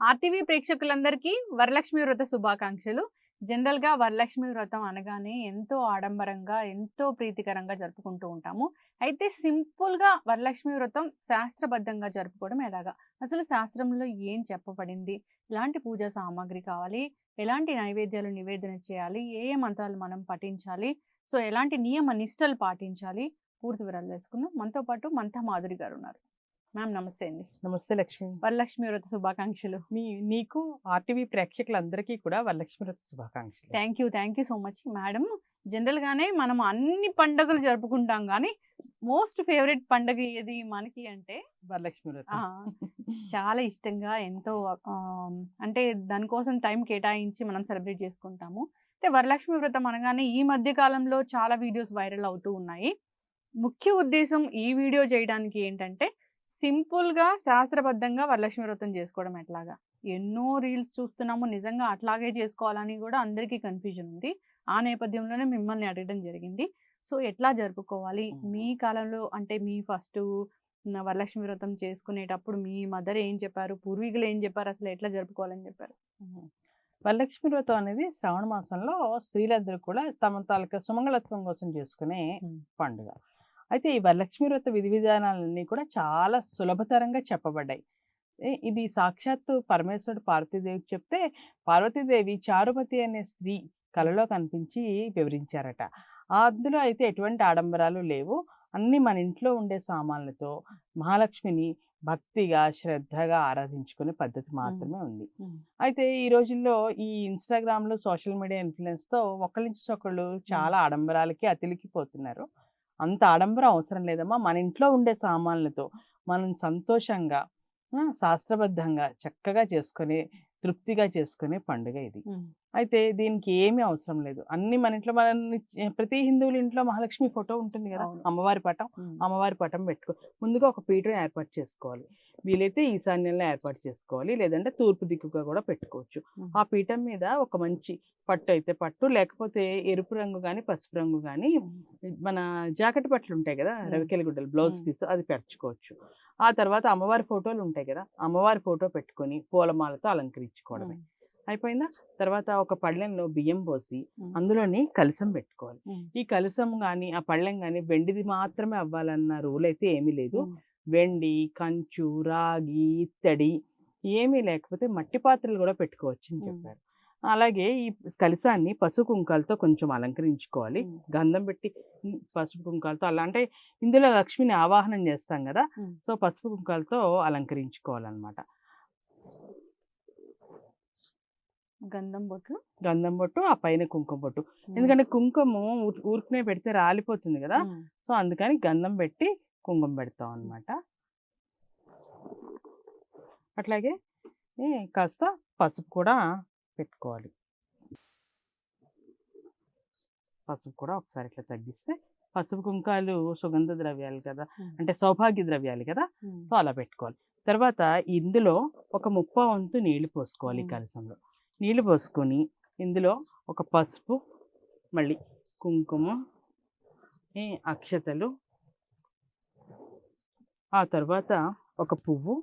RTV ప్రేక్షకులందరికీ వరలక్ష్మి వ్రత శుభాకాంక్షలు. జనరల్‌గా వరలక్ష్మి వ్రతం అనగానే ఎంతో ఆడంబరంగా, ఎంతో ప్రీతికరంగా జరుపుకుంటూ ఉంటాము. అయితే సింపుల్‌గా వరలక్ష్మి వ్రతం శాస్త్రబద్ధంగా జరుపుకోవడం ఎలాగా? అసలు శాస్త్రంలో ఏం చెప్పబడింది? ఎలాంటి పూజా సామాగ్రి కావాలి? ఎలాంటి నైవేద్యాలు నివేదన చేయాలి? ఏ ఏ మంత్రాలు మనం పఠించాలి? సో, ఎలాంటి నియమ నిష్టలు పాటించాలి? పూర్తి వివరాలు తెలుసుకుందాం. మనతో పాటు మంతా మాధురి గారున్నారు. మ్యామ్ నమస్తే అండి. నమస్తే లక్ష్మి. వరలక్ష్మి వ్రత శుభాకాంక్షలు. నీకు ఆర్టీవీ ప్రేక్షకులందరికీ కూడా వరలక్ష్మి వ్రత శుభాకాంక్షలు. Thank you so much madam. జనరల్‌గానే మనం అన్ని పండుగలు జరుపుకుంటాం గానీ, మోస్ట్ ఫేవరెట్ పండగ ఏది మనకి అంటే వరలక్ష్మి వ్రతం. ఆ! చాలా ఇష్టంగా ఎంతో అంటే దానికోసం టైం కేటాయించి మనం సెలబ్రేట్ చేసుకుంటాము. అంటే వరలక్ష్మి వ్రతం అనగానే ఈ మధ్య కాలంలో చాలా వీడియోస్ వైరల్ అవుతూ ఉన్నాయి. ముఖ్య ఉద్దేశం ఈ వీడియో చేయడానికి ఏంటంటే, సింపుల్‌గా శాస్త్రబద్ధంగా వరలక్ష్మి వ్రతం చేసుకోవడం ఎట్లాగా? ఎన్నో రీల్స్ చూస్తున్నాము. నిజంగా అట్లాగే చేసుకోవాలని గూడా అందరికీ కన్‌ఫ్యూజన్ ఉంది. ఆ నేపథ్యంలోనే మిమ్మల్ని అడగడం జరిగింది. సో, ఎట్లా జరుపుకోవాలి? మీ కాలంలో అంటే మీ ఫస్టు వరలక్ష్మి వ్రతం చేసుకునేటప్పుడు మీ మదర్ ఏం చెప్పారు? పూర్వీకులు ఏం చెప్పారు? అసలు ఎట్లా జరుపుకోవాలని చెప్పారు? హుహు. వరలక్ష్మి వ్రతం అనేది శ్రావణ మాసంలో స్త్రీలందరూ కూడా తమ తాలూకా సుమంగళత్వం కోసం చేసుకునే పండుగ. అయితే ఈ వరలక్ష్మి వ్రత విధి విధానాలన్నీ కూడా చాలా సులభతరంగా చెప్పబడ్డాయి. ఇది సాక్షాత్తు పరమేశ్వరుడు పార్వతీదేవికి చెప్తే, పార్వతీదేవి చారుమతి అనే స్త్రీ కలలో కనిపించి వివరించారట. అందులో అయితే ఎటువంటి ఆడంబరాలు లేవు. అన్నీ మన ఇంట్లో ఉండే సామాన్లతో మహాలక్ష్మిని భక్తిగా, శ్రద్ధగా ఆరాధించుకునే పద్ధతి మాత్రమే ఉంది. అయితే ఈ రోజుల్లో ఈ ఇన్‌స్టాగ్రామ్‌లో, సోషల్ మీడియా ఇన్‌ఫ్లూయెన్స్‌తో ఒకళ్ళ నుంచి ఒకళ్ళు చాలా ఆడంబరాలకి అతిలికిపోతున్నారు. అంత ఆడంబరం అవసరం లేదమ్మా. మన ఇంట్లో ఉండే సామాన్లతో మనం సంతోషంగా శాస్త్రబద్ధంగా చక్కగా చేసుకునే, తృప్తిగా చేసుకునే పండుగ ఇది. అయితే దీనికి ఏమీ అవసరం లేదు. అన్నీ మన ఇంట్లో ప్రతి హిందువుల ఇంట్లో మహాలక్ష్మి ఫోటో ఉంటుంది గదా! అవును. అమ్మవారి పటం. అమ్మవారి పటం ముందుగా ఒక పీఠం ఏర్పాటు చేసుకోవాలి. వీలైతే ఈశాన్యంలో ఏర్పాటు చేసుకోవాలి. లేదంటే తూర్పు దిక్కుగా కూడా పెట్టుకోవచ్చు. ఆ పీఠం మీద ఒక మంచి పట్టు అయితే పట్టు, లేకపోతే ఎరుపు రంగు గాని, పసుపు రంగు గాని మన జాకెట్ బట్టలు ఉంటాయి గదా! రవికెల గుడ్డలు బ్లౌజ్ పీస్ అది పరుచుకోవచ్చు. ఆ తర్వాత అమ్మవారి ఫోటోలు ఉంటాయి గదా! అమ్మవారి ఫోటో పెట్టుకొని పూలమాలతో అలంకరించుకోవడమే. అయిపోయిందా? తర్వాత ఒక పళ్ళెంలో బియ్యం పోసి అందులోని కలశం పెట్టుకోవాలి. ఈ కలశం గాని, ఆ పళ్ళెం గాని వెండిది మాత్రమే అవ్వాలన్న రూల్ అయితే ఏమీ లేదు. వెండి, కంచు, రాగి, ఇత్తడి ఏమీ లేకపోతే మట్టి పాత్రలు కూడా పెట్టుకోవచ్చని చెప్పారు. అలాగే ఈ కలశాన్ని పసుపు కుంకాలతో కొంచెం అలంకరించుకోవాలి. గంధం పెట్టి పసుపు కుంకాలతో అలా అంటే ఇందులో లక్ష్మిని ఆవాహనం చేస్తాం కదా! సో, పసుపు కుంకాలతో అలంకరించుకోవాలన్నమాట. గంధం బొట్టు, ఆ పైన కుంకుమ బొట్టు. ఎందుకంటే కుంకుమ ఊరికనే పెడితే రాలిపోతుంది కదా! సో, అందుకని గంధం పెట్టి కుంకుమ పెడతాం అన్నమాట. అట్లాగే కాస్త పసుపు కూడా పెట్టుకోవాలి. పసుపు కూడా ఒకసారి ఇట్లా తగ్గిస్తే, పసుపు కుంకాలు సుగంధ ద్రవ్యాలు కదా! అంటే సౌభాగ్య ద్రవ్యాలు కదా! సో, అలా పెట్టుకోవాలి. తర్వాత ఇందులో ఒక ముప్పావంతు నీళ్లు పోసుకోవాలి ఈ కలశంలో. నీళ్లు పోసుకొని ఇందులో ఒక పసుపు, మళ్ళీ కుంకుమ, అక్షతలు, ఆ తర్వాత ఒక పువ్వు,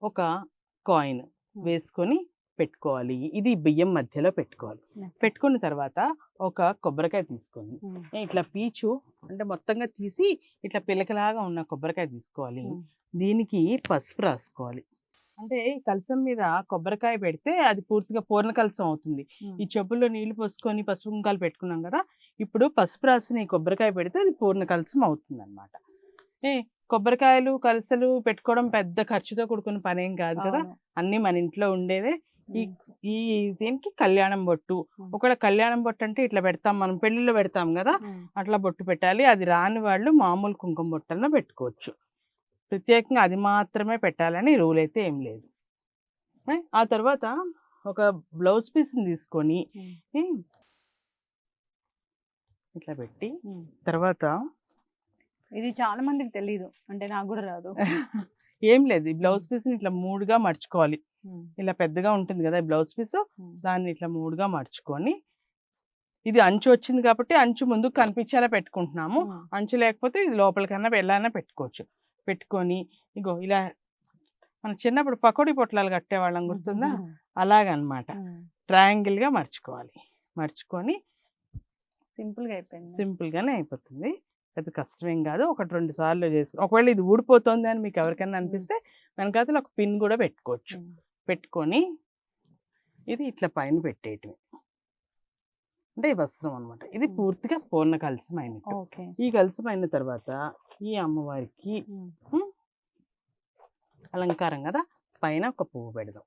ఒక కాయిన్ వేసుకొని పెట్టుకోవాలి. ఇది బియ్యం మధ్యలో పెట్టుకోవాలి. పెట్టుకున్న తర్వాత ఒక కొబ్బరికాయ తీసుకొని ఇట్లా పీచు అంటే మొత్తంగా తీసి ఇట్లా పిలకలాగా ఉన్న కొబ్బరికాయ తీసుకోవాలి. దీనికి పసుపు రాసుకోవాలి. అంటే కలశం మీద కొబ్బరికాయ పెడితే అది పూర్తిగా పూర్ణ కలశం అవుతుంది. ఈ చెప్పుల్లో నీళ్లు పోసుకొని పసుపు కుంకాలు పెట్టుకున్నాం కదా! ఇప్పుడు పసుపు రాసిన ఈ కొబ్బరికాయ పెడితే అది పూర్ణ కలశం అవుతుందన్నమాట. కొబ్బరికాయలు, కలశలు పెట్టుకోవడం పెద్ద ఖర్చుతో కూడుకున్న పనేం కాదు కదా! అన్నీ మన ఇంట్లో ఉండేవే. ఈ ఈ దీనికి కళ్యాణం బొట్టు. ఒకవేళ కళ్యాణం బొట్టు అంటే ఇట్లా పెడతాం, మనం పెళ్లిలో పెడతాం కదా! అట్లా బొట్టు పెట్టాలి. అది రాని వాళ్ళు మామూలు కుంకుమ బొట్టన్నా పెట్టుకోవచ్చు. ప్రత్యేకంగా అది మాత్రమే పెట్టాలని రూల్ అయితే ఏం లేదు. ఆ తర్వాత ఒక బ్లౌజ్ పీస్‌ని తీసుకొని ఇట్లా పెట్టి తర్వాత ఇది చాలా మందికి తెలీదు. అంటే నాకు గూడా రాదు. ఏం లేదు. ఈ బ్లౌజ్ పీస్‌ని ఇట్లా 3గా మడుచుకోవాలి. ఇలా పెద్దగా ఉంటుంది కదా! ఈ బ్లౌజ్ పీసు. దాన్ని ఇట్లా 3గా మడుచుకొని, ఇది అంచు వచ్చింది కాబట్టి అంచు ముందుకు కనిపించేలా పెట్టుకుంటున్నాము. అంచు లేకపోతే ఇది లోపలికన్నా వెళ్ళైనా పెట్టుకోవచ్చు. పెట్టుకొని ఇగో ఇలా మనం చిన్నప్పుడు పకోడీ పొట్లాలు కట్టేవాళ్ళం గుర్తుందా? అలాగనమాట. ట్రయాంగిల్‌గా మర్చుకోవాలి. మర్చుకొని సింపుల్‌గా అయిపోయింది. సింపుల్‌గానే అయిపోతుంది. పెద్ద కష్టమేం కాదు. 1, 2 సార్లు ఒకవేళ ఇది ఊడిపోతుంది అని మీకు ఎవరికైనా అనిపిస్తే వెనకాతల ఒక పిన్ కూడా పెట్టుకోవచ్చు. పెట్టుకొని ఇది ఇట్లా పైన పెట్టేయటమే. అంటే ఈ వస్త్రం అనమాట. ఇది పూర్తిగా పూర్ణ కలశం అయినట్టు. ఓకే. ఈ కలశం అయిన తర్వాత ఈ అమ్మవారికి అలంకారం కదా, పైన ఒక పువ్వు పెడదాం.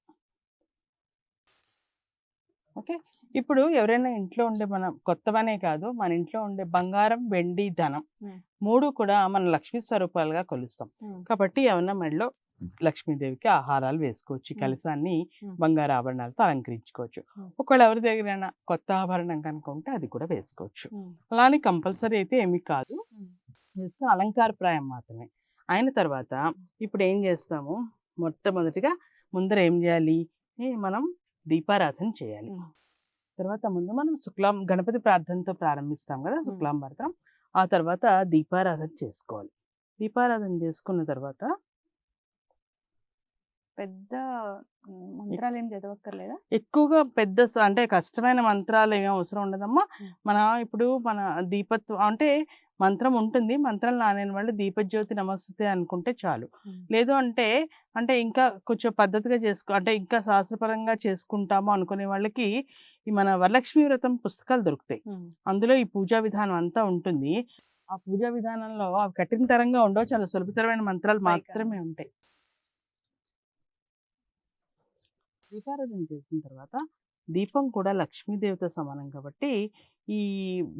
ఓకే. ఇప్పుడు ఎవరైనా ఇంట్లో ఉండే మన కొత్తవనే కాదు, మన ఇంట్లో ఉండే బంగారం, వెండి, ధనం 3 కూడా మన లక్ష్మీ స్వరూపాలుగా కొలుస్తాం. కాబట్టి ఏమన్నా మెడలో లక్ష్మీదేవికి ఆహారాలు వేసుకోవచ్చు. ఈ కలశాన్ని బంగారు ఆభరణాలతో అలంకరించుకోవచ్చు. ఒకవేళ ఎవరి దగ్గరైనా కొత్త ఆభరణం కనుక ఉంటే అది కూడా వేసుకోవచ్చు. అలానే కంపల్సరీ అయితే ఏమీ కాదు, జస్ట్ అలంకారప్రాయం మాత్రమే. అయిన తర్వాత ఇప్పుడు ఏం చేస్తాము, మొట్టమొదటిగా ముందర ఏం చేయాలి, మనం దీపారాధన చేయాలి. తర్వాత ముందు మనం గణపతి ప్రార్థనతో ప్రారంభిస్తాం కదా, శుక్లాంబరతం. ఆ తర్వాత దీపారాధన చేసుకోవాలి. దీపారాధన చేసుకున్న తర్వాత పెద్ద మంత్రాలు ఏం చదవక్కర్లేదా? ఎక్కువగా అంటే కష్టమైన మంత్రాలు ఏం అవసరం ఉండదమ్మా. ఇప్పుడు మన దీపత్వం అంటే మంత్రం ఉంటుంది. మంత్రం నానేని వాళ్ళు దీపజ్యోతి నమస్తే అనుకుంటే చాలు. లేదు అంటే ఇంకా కొంచెం పద్ధతిగా అంటే ఇంకా శాస్త్రపరంగా చేసుకుంటాము అనుకునే వాళ్ళకి ఈ మన వరలక్ష్మి వ్రతం పుస్తకాలు దొరుకుతాయి. అందులో ఈ పూజా విధానం అంతా ఉంటుంది. ఆ పూజా విధానంలో అవి కఠినతరంగా ఉండవు, చాలా సులభతరమైన మంత్రాలు మాత్రమే ఉంటాయి. దీపారాధన చేసిన తర్వాత దీపం కూడా లక్ష్మీదేవితో సమానం కాబట్టి ఈ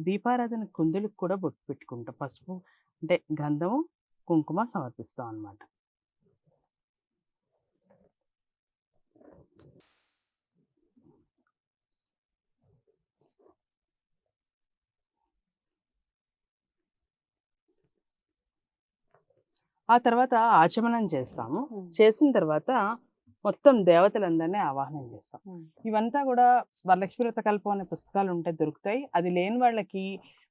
దీపారాధన కుందులకు కూడా బొట్టు పెట్టుకుంటాం. పసుపు అంటే గంధము, కుంకుమ సమర్పిస్తాం అన్నమాట. ఆ తర్వాత ఆచమనం చేస్తాము. చేసిన తర్వాత మొత్తం దేవతలందరినీ ఆవాహనం చేస్తాం. ఇవంతా కూడా వరలక్ష్మి వ్రత కల్పం అనే పుస్తకాలు ఉంటే దొరుకుతాయి. అది లేని వాళ్ళకి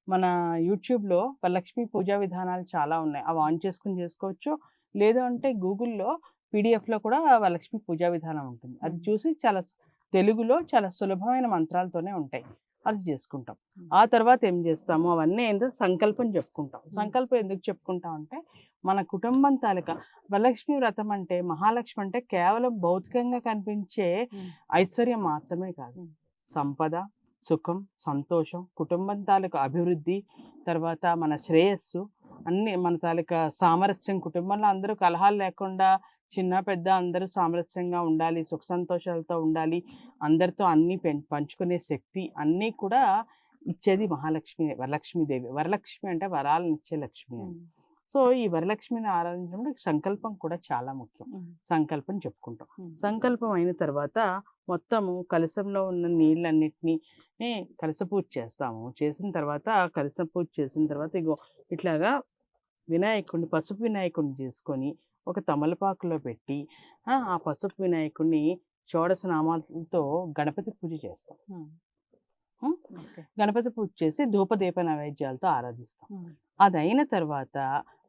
మన యూట్యూబ్లో వరలక్ష్మి పూజా విధానాలు చాలా ఉన్నాయి. అవి ఆన్ చేసుకుని చేసుకోవచ్చు. లేదు అంటే గూగుల్లో పీడిఎఫ్లో కూడా వరలక్ష్మి పూజా విధానం ఉంటుంది. అది చూసి చాలా తెలుగులో చాలా సులభమైన మంత్రాలతోనే ఉంటాయి, అది చేసుకుంటాం. ఆ తర్వాత ఏం చేస్తాము, అవన్నీ ఏంటో సంకల్పం చెప్పుకుంటాం. సంకల్పం ఎందుకు చెప్పుకుంటాం అంటే మన కుటుంబం తాలూకా వరలక్ష్మి వ్రతం అంటే, మహాలక్ష్మి అంటే కేవలం భౌతికంగా కనిపించే ఐశ్వర్యం మాత్రమే కాదు, సంపద, సుఖం, సంతోషం, కుటుంబం తాలూకా అభివృద్ధి, తర్వాత మన శ్రేయస్సు, అన్ని మన తాలూకా సామరస్యం, కుటుంబంలో అందరూ కలహాలు లేకుండా చిన్న పెద్ద అందరూ సామరస్యంగా ఉండాలి, సుఖ సంతోషాలతో ఉండాలి, అందరితో అన్నీ పంచుకునే శక్తి అన్నీ కూడా ఇచ్చేది మహాలక్ష్మి, వరలక్ష్మీదేవి. వరలక్ష్మి అంటే వరాలను ఇచ్చే లక్ష్మి అని. సో ఈ వరలక్ష్మిని ఆరాధించడంలో సంకల్పం కూడా చాలా ముఖ్యం. సంకల్పం చెప్పుకుంటాం. సంకల్పం అయిన తర్వాత మొత్తము కలశంలో ఉన్న నీళ్ళన్నిటినీ కలశ పూజ చేస్తాము. చేసిన తర్వాత కలశ పూజ చేసిన తర్వాత ఇగో ఇట్లాగా వినాయకుడిని, పసుపు వినాయకుడిని చేసుకొని ఒక తమలపాకులో పెట్టి ఆ పసుపు వినాయకుడిని షోడశ నామాలతో గణపతి పూజ చేస్తాం. గణపతి పూజ చేసి ధూపదీప నైవేద్యాలతో ఆరాధిస్తాం. అదైన తర్వాత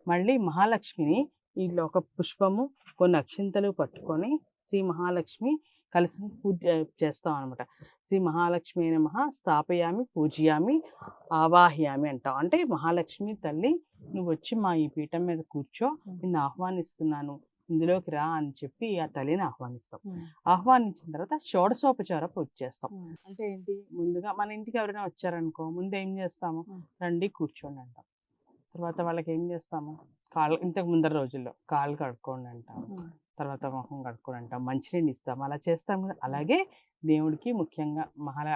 మళ్ళీ మహాలక్ష్మిని ఇంట్లో ఒక పుష్పము, కొన్ని అక్షింతలు పట్టుకొని శ్రీ మహాలక్ష్మి కలిసి పూజ చేస్తాం అనమాట. శ్రీ మహాలక్ష్మి నమః స్థాపయామి, పూజయామి, ఆవాహయామి అంటాం. అంటే మహాలక్ష్మి తల్లి నువ్వు వచ్చి మా ఈ పీఠం మీద కూర్చో, నిన్ను ఆహ్వానిస్తున్నాను, ఇందులోకి రా అని చెప్పి ఆ తల్లిని ఆహ్వానిస్తాం. ఆహ్వానించిన తర్వాత షోడశోపచార పూజ చేస్తాం. అంటే ఏంటి, ముందుగా మన ఇంటికి ఎవరైనా వచ్చారనుకో, ముందు ఏం చేస్తాము, రండి కూర్చోండి అంటాం. తర్వాత వాళ్ళకి ఏం చేస్తాము, ఇంతకు ముందర రోజుల్లో కాళ్ళు కడుక్కోండి అంటాం, తర్వాత మొహం కడుక్కోండి అంటాం, మంచినీళ్ళు ఇస్తాం, అలా చేస్తాం కదా. అలాగే దేవుడికి ముఖ్యంగా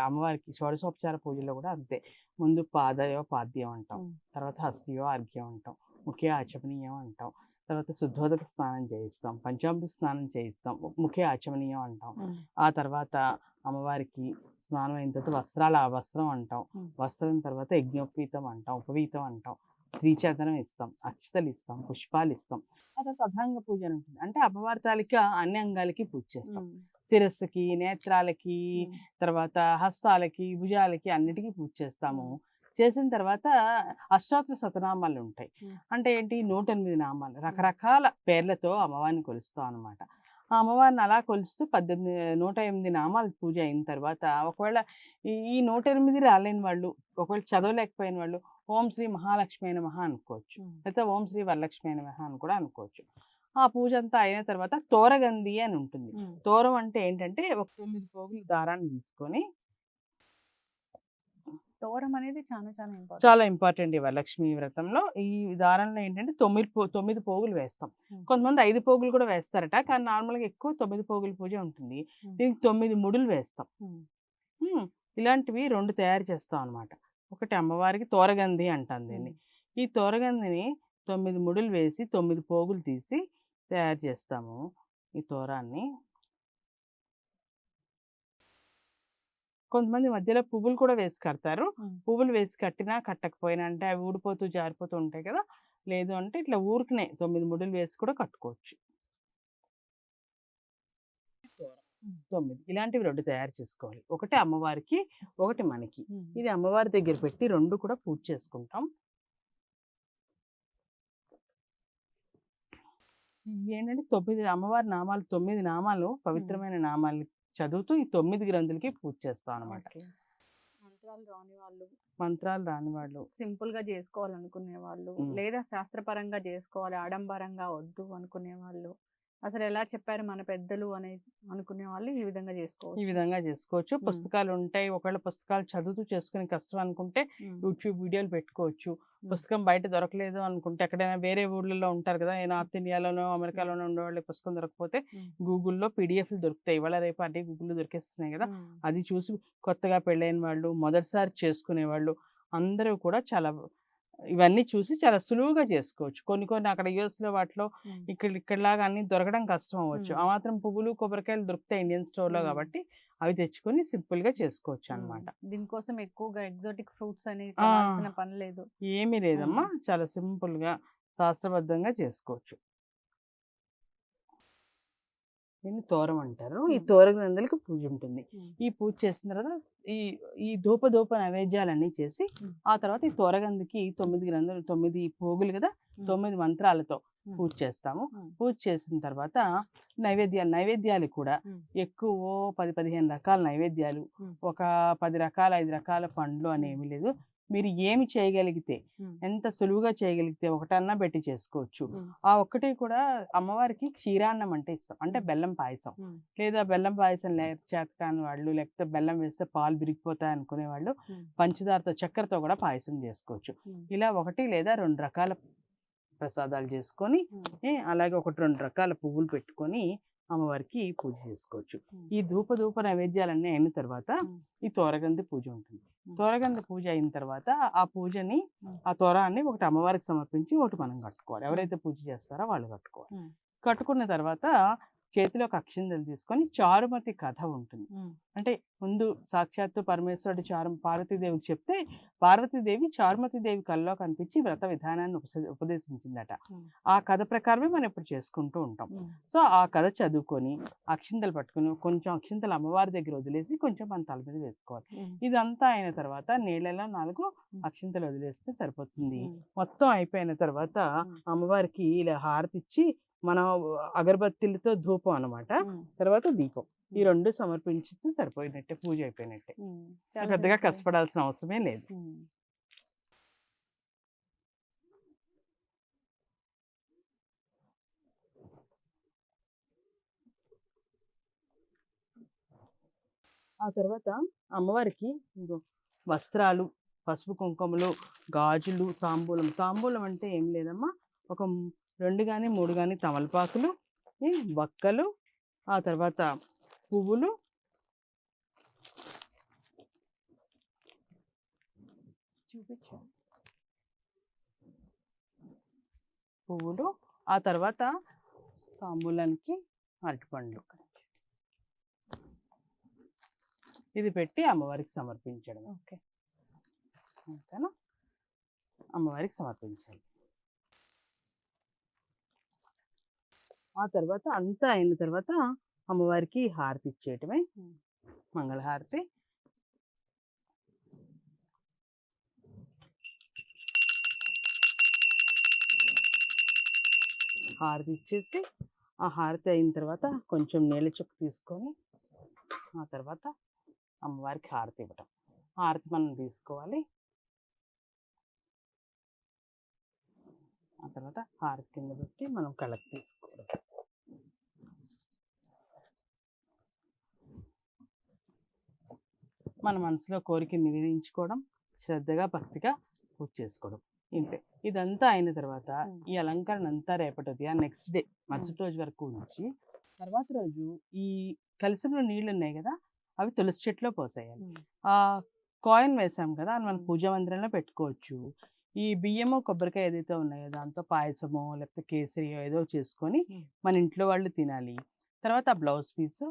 అమ్మవారికి షోడశోపచార పూజలో కూడా అంతే. ముందు పాద్యం అంటాం, తర్వాత హస్తయో అర్ఘ్యం అంటాం, ముఖ్య ఆచమనీయం అంటాం, తర్వాత శుద్ధోదక స్నానం చేయిస్తాం, పంచామృత స్నానం చేయిస్తాం, ముఖ్య ఆచమనీయం అంటాం. ఆ తర్వాత అమ్మవారికి స్నానం అయిన తర్వాత వస్త్రం అంటాం, వస్త్రం తర్వాత యజ్ఞోపవీతం అంటాం, ఉపవీతం అంటాం, శ్రీచందనం ఇస్తాం, అక్షతలు ఇస్తాం, పుష్పాలు ఇస్తాం. ఆ తర్వాత అభాంగ పూజ అని ఉంటుంది. అంటే అమ్మవారి తాలూకా అన్ని అంగాలకి పూజ చేస్తాం. శిరస్సుకి, నేత్రాలకి, తర్వాత హస్తాలకి, భుజాలకి అన్నిటికీ పూజ చేస్తాము. చేసిన తర్వాత అష్టోత్తర శతనామాలు ఉంటాయి. అంటే ఏంటి, 108 నామాలు, రకరకాల పేర్లతో అమ్మవారిని కొలుస్తాం అనమాట. ఆ అమ్మవారిని అలా కొలుస్తూ 108 నామాలు పూజ అయిన తర్వాత ఒకవేళ ఈ 108 రాలేని వాళ్ళు, ఒకవేళ చదవలేకపోయిన వాళ్ళు ఓం శ్రీ మహాలక్ష్మి నమః అనుకోవచ్చు. లేకపోతే ఓం శ్రీ వరలక్ష్మి నమః అని కూడా అనుకోవచ్చు. ఆ పూజ అంతా అయిన తర్వాత తోరగంది అని ఉంటుంది. తోరం అంటే ఏంటంటే ఒక 9 పోగులు దారాన్ని తీసుకొని, తోరం అనేది చాలా చాలా ఇంపార్టెంట్. చాలా ఇంపార్టెంట్ ఈ వరలక్ష్మి వ్రతంలో. ఈ దారంలో ఏంటంటే 9 పోగులు వేస్తాం. కొంతమంది 5 పోగులు కూడా వేస్తారట. కానీ నార్మల్‌గా ఎక్కువ 9 పోగుల పూజ ఉంటుంది. దీనికి 9 ముడులు వేస్తాం. ఇలాంటివి 2 తయారు చేస్తాం అన్నమాట. ఒకటి అమ్మవారికి తోరగంది అంటాం దీన్ని. ఈ తోరగందిని 9 ముడులు వేసి 9 పోగులు తీసి తయారు చేస్తాము ఈ తోరాన్ని. కొంతమంది మధ్యలో పువ్వులు కూడా వేసి కడతారు. పువ్వులు వేసి కట్టినా కట్టకపోయినా అంటే అవి ఊడిపోతూ జారిపోతూ ఉంటాయి కదా. లేదు అంటే ఇట్లా ఊరికనే 9 ముడులు వేసి కూడా కట్టుకోవచ్చు. 9 ఇలాంటివి 2 తయారు చేసుకోవాలి. ఒకటి అమ్మవారికి, ఒకటి మనకి. ఇది అమ్మవారి దగ్గర పెట్టి 2 కూడా పూజ చేసుకుంటాం. ఏంటంటే 9 అమ్మవారి నామాలు, 9 నామాలు పవిత్రమైన నామాలు చదువుతూ ఈ 9 గ్రంథులకి పూజ చేస్తాం అన్నమాట. మంత్రాలు రాని వాళ్ళు సింపుల్ గా చేసుకోవాలనుకునే వాళ్ళు, లేదా శాస్త్రపరంగా చేసుకోవాలి, ఆడంబరంగా వద్దు అనుకునే వాళ్ళు, అసలు ఎలా చెప్పారు మన పెద్దలు అని అనుకునే వాళ్ళు ఈ విధంగా చేసుకోవచ్చు. పుస్తకాలు ఉంటాయి. ఒకవేళ పుస్తకాలు చదువుతూ చేసుకునే కష్టం అనుకుంటే యూట్యూబ్ వీడియోలు పెట్టుకోవచ్చు. పుస్తకం బయట దొరకలేదు అనుకుంటే ఎక్కడైనా వేరే ఊర్లలో ఉంటారు కదా, నార్త్ ఇండియాలోనో అమెరికాలోనో ఉండేవాళ్ళు పుస్తకం దొరకకపోతే గూగుల్లో పీడిఎఫ్లు దొరుకుతాయి. ఇవాళ రేపు అన్ని గూగుల్లో దొరికేస్తున్నాయి కదా. అది చూసి కొత్తగా పెళ్ళైన వాళ్ళు, మొదటిసారి చేసుకునే వాళ్ళు అందరూ కూడా ఇవన్నీ చూసి చాలా సులువుగా చేసుకోవచ్చు. కొన్ని అక్కడ యూఎస్‌లో వాటిలో ఇక్కడలాగా అన్ని దొరకడం కష్టం అవ్వచ్చు. ఆ మాత్రం పువ్వులు, కొబ్బరికాయలు దొరుకుతాయి ఇండియన్ స్టోర్‌లో కాబట్టి అవి తెచ్చుకొని సింపుల్‌గా చేసుకోవచ్చు అన్నమాట. దీనికోసం ఎక్కువగా ఎగ్జాటిక్ ఫ్రూట్స్ అనేవి కొనాల్సిన పని లేదు. ఏమీ లేదమ్మా. చాలా సింపుల్‌గా శాస్త్రబద్ధంగా చేసుకోవచ్చు. దీన్ని తోరం అంటారు. ఈ తోర గ్రంథులకి పూజ ఉంటుంది. ఈ పూజ చేసిన తర్వాత ఈ ధూప నైవేద్యాలన్నీ చేసి ఆ తర్వాత ఈ తోరగందికి 9 గ్రంథులు, 9 పోగులు కదా, 9 మంత్రాలతో పూజ చేస్తాము. పూజ చేసిన తర్వాత నైవేద్యాలు కూడా ఎక్కువ 10-15 రకాల నైవేద్యాలు, ఒక 10 రకాల 5 రకాల పండ్లు అని ఏమీ లేదు. మీరు ఏమి చేయగలిగితే, ఎంత సులువుగా చేయగలిగితే ఒకటన్నా పెట్టి చేసుకోవచ్చు. ఆ ఒక్కటి కూడా అమ్మవారికి క్షీరాన్నం అంటే ఇష్టం. అంటే బెల్లం పాయసం. లేదా బెల్లం పాయసం చేతకాని వాళ్ళు, లేకపోతే బెల్లం వేస్తే పాలు విరిగిపోతాయి అనుకునే వాళ్ళు పంచదారతో, చక్కెరతో కూడా పాయసం చేసుకోవచ్చు. ఇలా 1 లేదా 2 రకాల ప్రసాదాలు చేసుకొని, అలాగే 1-2 రకాల పువ్వులు పెట్టుకొని అమ్మవారికి పూజ చేసుకోవచ్చు. ఈ ధూప నైవేద్యాలన్నీ అయిన తర్వాత ఈ తోరగంది పూజ ఉంటుంది. తోరగంది పూజ అయిన తర్వాత ఆ తోరాన్ని ఒకటి అమ్మవారికి సమర్పించి, ఒకటి మనం కట్టుకోవాలి. ఎవరైతే పూజ చేస్తారో వాళ్ళు కట్టుకోవాలి. కట్టుకున్న తర్వాత చేతిలో ఒక అక్షింతలు తీసుకొని చారుమతి కథ ఉంటుంది. అంటే ముందు సాక్షాత్తు పరమేశ్వరుడు పార్వతీదేవికి చెప్తే పార్వతీదేవి చారుమతీదేవి కల్లో కనిపించి వ్రత విధానాన్ని ఉపదేశించిందట. ఆ కథ ప్రకారమే మనం ఇప్పుడు చేసుకుంటూ ఉంటాం. సో ఆ కథ చదువుకొని అక్షింతలు పట్టుకుని కొంచెం అక్షింతలు అమ్మవారి దగ్గర వదిలేసి కొంచెం మన తల మీద వేసుకోవాలి. ఇదంతా అయిన తర్వాత నీళ్ళలో 4 అక్షింతలు వదిలేస్తే సరిపోతుంది. మొత్తం అయిపోయిన తర్వాత అమ్మవారికి ఇలా హారతి ఇచ్చి, మనం అగరబత్తిలతో ధూపం అన్నమాట, తర్వాత దీపం, ఈ 2 సమర్పించితే సరిపోయినట్టే, పూజ అయిపోయినట్టే. పెద్దగా కష్టపడాల్సిన అవసరమే లేదు. ఆ తర్వాత అమ్మవారికి వస్త్రాలు, పసుపు కుంకుమలు, గాజులు, తాంబూలం అంటే ఏం లేదమ్మా, ఒక 2 గాని 3 గాని తమలపాకులు, వక్కలు, ఆ తర్వాత పువ్వులు, ఆ తర్వాత తాంబూలానికి అరటిపండ్లు, ఇది పెట్టి అమ్మవారికి సమర్పించడం. ఓకేనా? అమ్మవారికి సమర్పించాలి. ఆ తర్వాత అంతా అయిన తర్వాత అమ్మవారికి హారతి ఇచ్చేయటమే, మంగళహారతి. హారతి ఇచ్చేసి ఆ హారతి అయిన తర్వాత కొంచెం నీళ్ళ చుక్క తీసుకొని ఆ తర్వాత అమ్మవారికి హారతి ఇవ్వటం. హారతి మనం తీసుకోవాలి. ఆ తర్వాత హారతి కింద పెట్టి మనం కళ్ళకి తీసుకోవడం. మన మనసులో కోరికని నివేదించుకోవడం, శ్రద్ధగా భక్తిగా పూజ చేసుకోవడం ఇంతే. ఇదంతా అయిన తర్వాత ఈ అలంకరణ అంతా రేపటి ఉదయం నెక్స్ట్ డే మరుసటి రోజు వరకు ఉంచి తర్వాత రోజు ఈ కలశంలో నీళ్ళు ఉన్నాయి కదా అవి తులసి చెట్టులో పోసేయాలి. ఆ కాయిన్ వేసాం కదా అని మనం పూజా మందిరంలో పెట్టుకోవచ్చు. ఈ బియ్యము కొబ్బరికాయ ఏదైతే ఉన్నాయో దాంతో పాయసమో లేకపోతే కేసరియో ఏదో చేసుకొని మన ఇంట్లో వాళ్ళు తినాలి. తర్వాత ఆ బ్లౌజ్ పీస్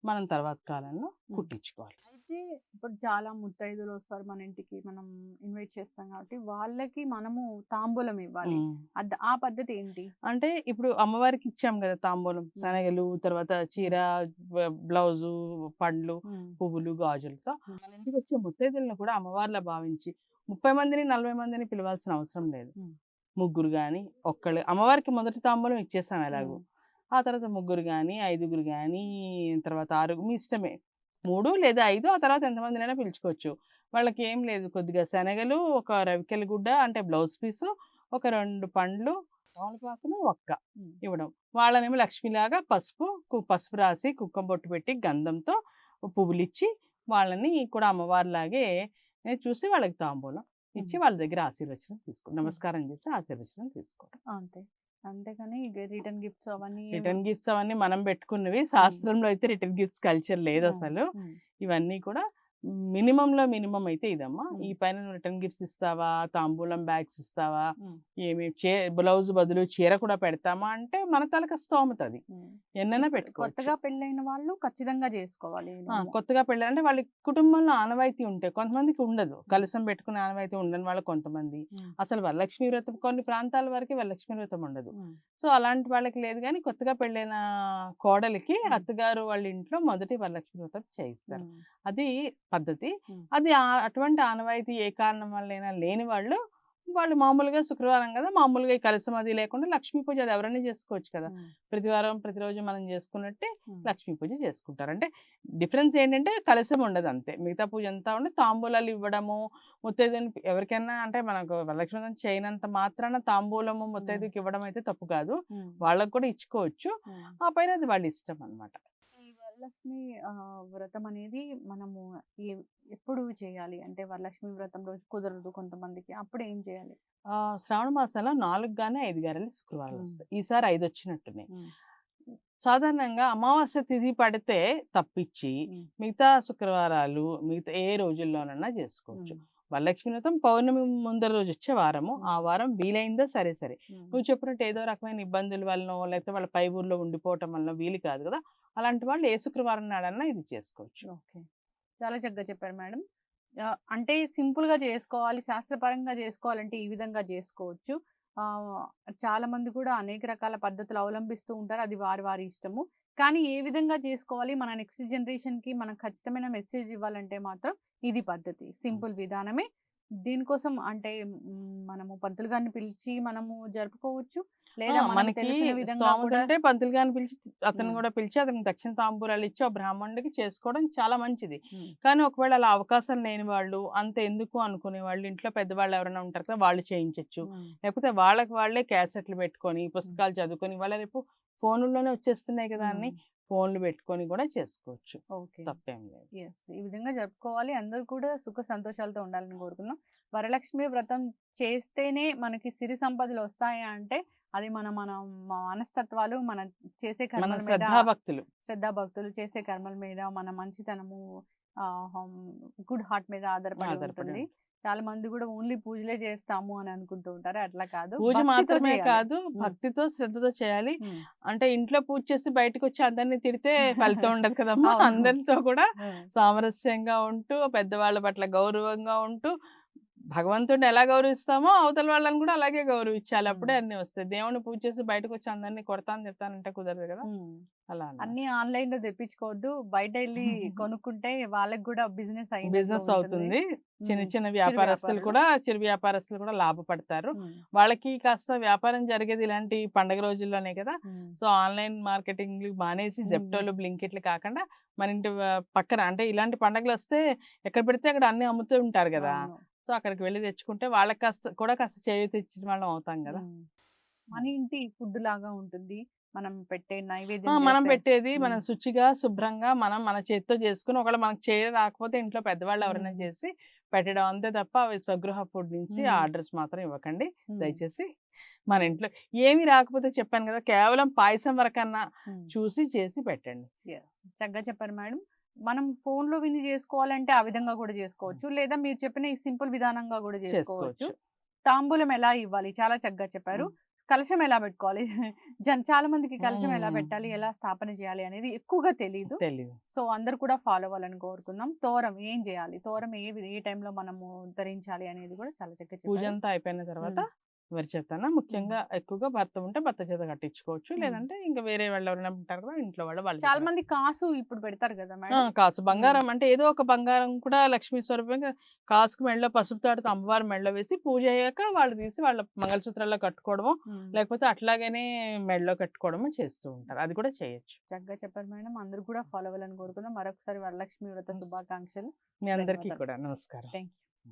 మనం తర్వాత కాలంలో కుట్టించుకోవాలి. అయితే ఇప్పుడు చాలా ముత్తైదులు వస్తారు మన ఇంటికి, మనం ఇన్వైట్ చేస్తాం కాబట్టి వాళ్ళకి మనము తాంబూలం ఇవ్వాలి. ఆ పద్ధతి ఏంటి? అంటే ఇప్పుడు అమ్మవారికి ఇచ్చాం కదా తాంబూలం, శనగలు, తర్వాత చీర, బ్లౌజు, పండ్లు, పువ్వులు, గాజులతో మన ఇంటికి వచ్చే ముత్తైదులను కూడా అమ్మవారిలా భావించి 30 మందిని 40 మందిని పిలవాల్సిన అవసరం లేదు. ముగ్గురు కానీ ఒక్కళ్ళు అమ్మవారికి మొదటి తాంబూలం ఇచ్చేసాం ఎలాగో. ఆ తర్వాత ముగ్గురు కానీ 5గురు కానీ తర్వాత 6 మీ ఇష్టమే. 3 లేదా 5 ఆ తర్వాత ఎంతమందినైనా పిలుచుకోవచ్చు. వాళ్ళకి ఏం లేదు, కొద్దిగా శనగలు, ఒక రవికెల గుడ్డ అంటే బ్లౌజ్ పీసు, ఒక 2 పండ్లు, తమలపాకులు, ఒక్క ఇవ్వడం. వాళ్ళనేమో లక్ష్మిలాగా పసుపు రాసి కుంకుమ బొట్టు పెట్టి గంధంతో పువ్వులు ఇచ్చి వాళ్ళని కూడా అమ్మవారిలాగే చూసి వాళ్ళకి తాంబూలం ఇచ్చి వాళ్ళ దగ్గర ఆశీర్వచనం తీసుకో, నమస్కారం చేసి ఆశీర్వచనం తీసుకోవడం అంతే. అంతేకాని రిటర్న్ గిఫ్ట్స్ అవన్నీ మనం పెట్టుకున్నవి. శాస్త్రంలో అయితే రిటర్న్ గిఫ్ట్స్ కల్చర్ లేదు అసలు. ఇవన్నీ కూడా మినిమం అయితే ఇదమ్మా. ఈ పైన రిటర్న్ గిఫ్ట్స్ ఇస్తావా, తాంబూలం బ్యాగ్స్ ఇస్తావా, బ్లౌజ్ బదులు చీర కూడా పెడతామా అంటే మన తలక స్తోమత అది. ఎన్నైనా పెట్టుకోవచ్చు. కొత్తగా పెళ్ళైన వాళ్ళు ఖచ్చితంగా చేసుకోవాలి. కొత్తగా పెళ్ళి అంటే వాళ్ళ కుటుంబంలో ఆనవాయితీ ఉంటే, కొంతమందికి ఉండదు, కలసం పెట్టుకునే ఆనవాయితీ ఉండని వాళ్ళు కొంతమంది. అసలు వరలక్ష్మి వ్రతం కొన్ని ప్రాంతాల వరకు వరలక్ష్మి వ్రతం ఉండదు. సో అలాంటి వాళ్ళకి లేదు. కానీ కొత్తగా పెళ్ళైన కోడలికి అత్తగారు వాళ్ళ ఇంట్లో మొదటి వరలక్ష్మి వ్రతం చేయిస్తారు. అది పద్ధతి. అది అటువంటి ఆనవాయితీ ఏ కారణం వల్లైనా లేని వాళ్ళు మామూలుగా శుక్రవారం కదా, మామూలుగా ఈ కలసం అది లేకుండా లక్ష్మీ పూజ అది ఎవరైనా చేసుకోవచ్చు కదా. ప్రతిరోజు మనం చేసుకున్నట్టే లక్ష్మీ పూజ చేసుకుంటారు. అంటే డిఫరెన్స్ ఏంటంటే కలసం ఉండదు అంతే, మిగతా పూజ అంతా ఉండి తాంబూలాలు ఇవ్వడము, ముత్తైదుని ఎవరికైనా అంటే మనకు వరలక్ష్మి వ్రతం చేయనంత మాత్రాన తాంబూలము ముత్తైదుకి ఇవ్వడం అయితే తప్పు కాదు, వాళ్ళకు కూడా ఇచ్చుకోవచ్చు. ఆ పైన అది వాళ్ళ ఇష్టం అన్నమాట. వరలక్ష్మి వ్రతం అనేది మనము ఎప్పుడు చేయాలి అంటే వరలక్ష్మి వ్రతం రోజు కుదరదు కొంతమందికి, అప్పుడు ఏం చేయాలి? శ్రావణ మాసంలో 4 గానీ 5 గారెలు శుక్రవారాలు వస్తాయి. ఈసారి 5 వచ్చినట్టున్నాయి. సాధారణంగా అమావాస్య తిథి పడితే తప్పించి మిగతా శుక్రవారాలు మిగతా ఏ రోజుల్లోనన్నా చేసుకోవచ్చు. వరలక్ష్మి వ్రతం పౌర్ణమి ముందర రోజు వచ్చే వారము, ఆ వారం వీలైందా సరే. నువ్వు చెప్పినట్టు ఏదో రకమైన ఇబ్బందుల వలనో లేకపోతే వాళ్ళ పై ఊర్లో ఉండిపోవటం వలన వీలు కాదు కదా, అలాంటి వాళ్ళు ఏ శుక్రవారం నాడన్నా ఇది చేసుకోవచ్చు. ఓకే, చాలా చక్కగా చెప్పారు మేడం. అంటే సింపుల్ గా చేసుకోవాలి, శాస్త్రపరంగా చేసుకోవాలంటే ఈ విధంగా చేసుకోవచ్చు. చాలా మంది కూడా అనేక రకాల పద్ధతులు అవలంబిస్తూ ఉంటారు, అది వారి ఇష్టము. కానీ ఏ విధంగా చేసుకోవాలి, మన నెక్స్ట్ జనరేషన్ కి మనం ఖచ్చితమైన మెసేజ్ ఇవ్వాలంటే మాత్రం ఇది పద్ధతి, సింపుల్ విధానమే. దీనికోసం అంటే మనము పంతులు గారిని పిలిచి మనము జరుపుకోవచ్చు, లేదా మనకి స్తోమత పంతులు గారిని పిలిచి అతను కూడా పిలిచి అతనికి దక్షిణ తాంబూలాలు ఇచ్చి ఆ బ్రాహ్మణుడికి చేసుకోవడం చాలా మంచిది. కానీ ఒకవేళ అలా అవకాశం లేని వాళ్ళు, అంత ఎందుకు అనుకునే వాళ్ళు, ఇంట్లో పెద్దవాళ్ళు ఎవరైనా ఉంటారు కదా వాళ్ళు చేయించవచ్చు. లేకపోతే వాళ్ళే క్యాసెట్లు పెట్టుకొని పుస్తకాలు చదువుకొని, వాళ్ళ రేపు ఫోన్లోనే వచ్చేస్తున్నాయి కదా అన్ని, ఫోన్లు పెట్టుకొని కూడా చేసుకోవచ్చు. తప్పేం లేదు. ఈ విధంగా జరుపుకోవాలి. అందరూ కూడా సుఖ సంతోషాలతో ఉండాలని కోరుకున్నాం. వరలక్ష్మి వ్రతం చేస్తేనే మనకి సిరి సంపదలు వస్తాయా అంటే అది మన మనస్తత్వాలు, మన చేసే కర్మల మీద, శ్రద్ధాభక్తులు చేసే కర్మల మీద, మన మంచితనము, గుడ్ హార్ట్ మీద ఆధారపడి ఉంటుంది. చాలా మంది కూడా ఓన్లీ పూజలే చేస్తాము అని అనుకుంటూ ఉంటారు, అట్లా కాదు. పూజ మాత్రమే కాదు, భక్తితో శ్రద్ధతో చేయాలి. అంటే ఇంట్లో పూజ చేసి బయటకు వచ్చి అందరినీ తిడితే ఫలితం ఉండదు కదమ్మా. అందరితో కూడా సామరస్యంగా ఉంటూ, పెద్దవాళ్ళ పట్ల గౌరవంగా ఉంటూ, భగవంతుడిని ఎలా గౌరవిస్తామో అవతల వాళ్ళని కూడా అలాగే గౌరవించాలి. అప్పుడే ఉమ్. అన్ని వస్తాయి. దేవుని పూజ చేసి బయటకు వచ్చి అందరినీ కొడతాను తిడతానంటే కుదరదు కదా. ఉమ్. అలా అన్నమాట. అన్ని ఆన్లైన్ లో తెప్పించుకోవద్దు, బయట వెళ్ళి కొనుక్కుంటే వాళ్ళకి కూడా బిజినెస్ అయినట్లు బిజినెస్ ఉంటుంది. అవుతుంది. చిన్న ఉమ్. చిన్న చిరు వ్యాపారస్తులు వ్యాపారులు. కూడా చిరు వ్యాపారస్తులు కూడా లాభపడతారు. ఉమ్. వాళ్ళకి కాస్త వ్యాపారం జరిగేది ఇలాంటి పండగ రోజుల్లోనే కదా. ఉమ్. సో ఆన్లైన్ మార్కెటింగ్ మానేసి ఉమ్. జెప్టోలు బ్లింకిట్లు కాకుండా మన ఇంటి పక్కన అంటే ఇలాంటి పండగలు వస్తే ఎక్కడ పెడితే అక్కడ అన్ని అమ్ముతూ ఉంటారు కదా. అవును. సో అక్కడికి వెళ్ళి తెచ్చుకుంటే వాళ్ళకి కాస్త చేయూత ఇచ్చిన వాళ్ళం అవుతాం కదా. ఉమ్. మన ఇంటి ఫుడ్ లాగా ఉంటుంది, మనం పెట్టే ఆ, నైవేద్యం మనం చేసే. పెట్టేది ఉమ్. మనం శుచిగా శుభ్రంగా మనం మన చేతితో చేసుకుని ఒకవేళ మనకు చేయడం రాకపోతే ఇంట్లో పెద్దవాళ్ళు ఎవరైనా ఉమ్. చేసి పెట్టడం అంతే తప్ప అవి స్వగృహ ఫుడ్ నుంచి ఉమ్. ఆర్డర్స్ మాత్రం ఇవ్వకండి ఉమ్. దయచేసి. మన ఇంట్లో ఏమి రాకపోతే చెప్పాను కదా, కేవలం పాయసం వరకన్నా ఉమ్. చూసి చేసి పెట్టండి. Yes. చక్కగా చెప్పారు మేడం. మనం ఫోన్ లో విని చేసుకోవాలంటే ఆ విధంగా కూడా చేసుకోవచ్చు, లేదా మీరు చెప్పిన ఈ సింపుల్ విధానంగా కూడా చేసుకోవచ్చు. చేసుకోవచ్చు. తాంబూలం ఎలా ఇవ్వాలి చాలా చక్కగా చెప్పారు. ఉమ్. కలశం ఎలా పెట్టుకోవాలి చాలా మందికి కలశం ఎలా ఉమ్. పెట్టాలి, ఎలా స్థాపన చేయాలి అనేది ఎక్కువగా తెలీదు. తెలీదు. సో అందరు కూడా ఫాలో అవ్వాలని కోరుకుందాం. తోరం ఏం చేయాలి, తోరం ఏ టైంలో మనము ధరించాలి అనేది కూడా చాలా చక్కగా పూజ చెప్పారు. అంతా అయిపోయిన తర్వాత ఉమ్. మరి చెప్తాను. ముఖ్యంగా ఎక్కువగా భర్త ఉంటే భర్త చేత కట్టించుకోవచ్చు. ఉమ్. లేదంటే ఇంకా వేరే వాళ్ళు ఎవరైనా ఉంటారు కదా ఇంట్లో వాళ్ళు చాలా మంది కాసు ఇప్పుడు పెడతారు కదా మేడం. కాసు బంగారం అంటే ఏదో ఒక బంగారం కూడా లక్ష్మీ స్వరూపంగా కాసుకు మెడలో పసుపు తాడుతో అమ్మవారి మెడలో వేసి పూజ అయ్యాక వాళ్ళు తీసి వాళ్ళ మంగళసూత్రాల్లో కట్టుకోవడము, ఉమ్. లేకపోతే అట్లాగనే మెడలో కట్టుకోవడము చేస్తూ ఉంటారు. అది కూడా చేయొచ్చు. చక్కగా చెప్పారు మేడం. అందరూ కూడా ఫాలో అవ్వాలని కోరుకుందాం. మరొకసారి వరలక్ష్మి వ్రత శుభాకాంక్షలు. మీ అందరికీ ధన్యవాదాలు. కూడా నమస్కారం. Thank you.